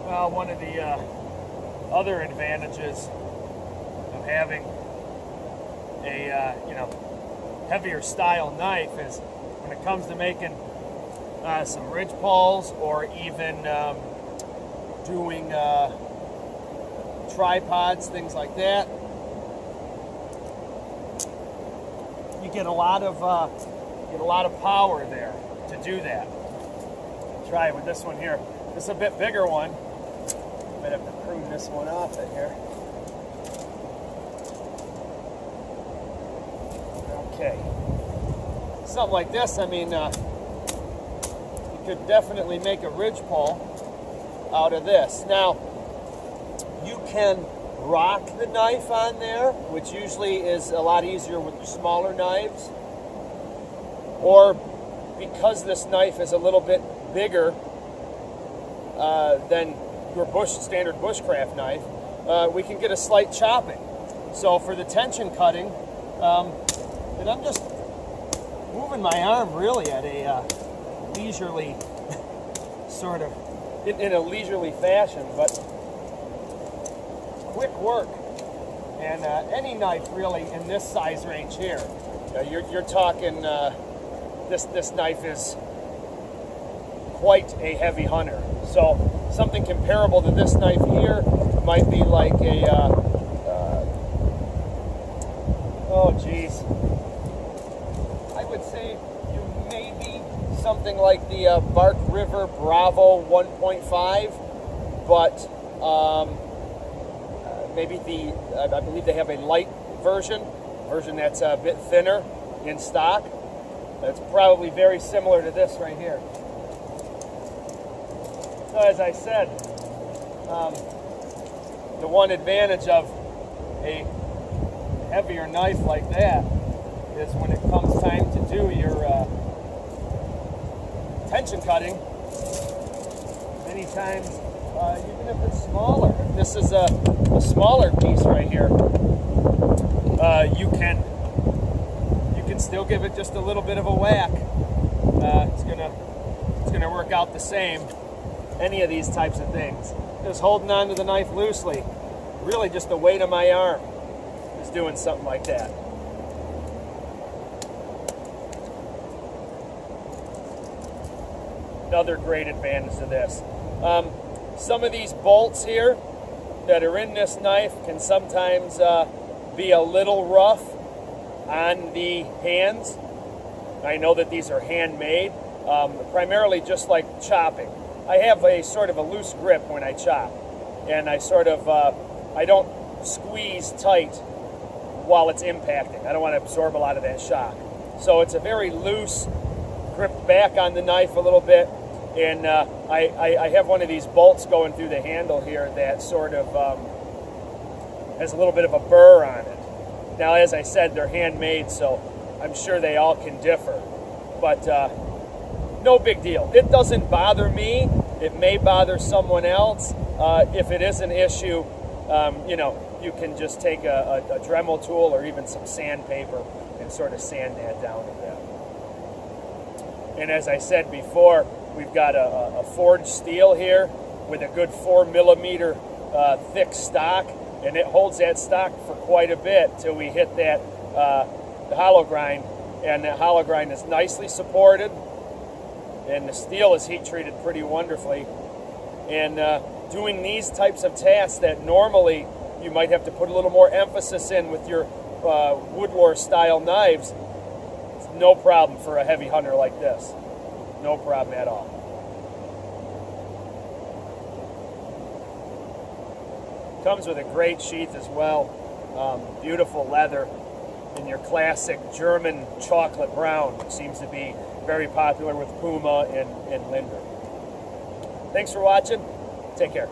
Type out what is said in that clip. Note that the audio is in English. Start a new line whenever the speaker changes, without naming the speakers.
Well, one of the other advantages of having a heavier style knife is when it comes to making some ridgepoles or even doing tripods, things like that. You get a lot of power there to do that. Try it with this one here. This is a bit bigger one. Might have to prune this one off in here. Okay. Something like this, I mean, you could definitely make a ridgepole out of this. Now, you can rock the knife on there, which usually is a lot easier with smaller knives. Or because this knife is a little bit bigger than your standard bushcraft knife, we can get a slight chopping. So for the tension cutting, and I'm just moving my arm really at a leisurely sort of, in a leisurely fashion, but quick work. And any knife really in this size range here, you're talking, this knife is quite a heavy hunter. So something comparable to this knife here might be like a, oh geez, I would say you may be something like the Bark River Bravo 1.5, but maybe I believe they have a light version that's a bit thinner in stock. That's probably very similar to this right here. So as I said, the one advantage of a heavier knife like that is when it comes time to do your tension cutting, many times even if it's smaller, if this is a smaller piece right here, you can still give it just a little bit of a whack. It's gonna work out the same. Any of these types of things. Just holding on to the knife loosely. Really just the weight of my arm is doing something like that. Another great advantage to this. Some of these bolts here that are in this knife can sometimes be a little rough on the hands. I know that these are handmade, primarily just like chopping. I have a sort of a loose grip when I chop, and I sort of, I don't squeeze tight while it's impacting. I don't want to absorb a lot of that shock. So it's a very loose grip back on the knife a little bit, and I have one of these bolts going through the handle here that sort of has a little bit of a burr on it. Now, as I said, they're handmade, so I'm sure they all can differ, but no big deal. It doesn't bother me. It may bother someone else. If it is an issue, you can just take a Dremel tool or even some sandpaper and sort of sand that down a bit. And as I said before, we've got a forged steel here with a good 4mm thick stock, and it holds that stock for quite a bit till we hit that the hollow grind, and that hollow grind is nicely supported, and the steel is heat treated pretty wonderfully. And doing these types of tasks that normally you might have to put a little more emphasis in with your woodlore style knives, it's no problem for a heavy hunter like this. No problem at all. Comes with a great sheath as well. Beautiful leather in your classic German chocolate brown, which seems to be very popular with Puma and Linder. Thanks for watching. Take care.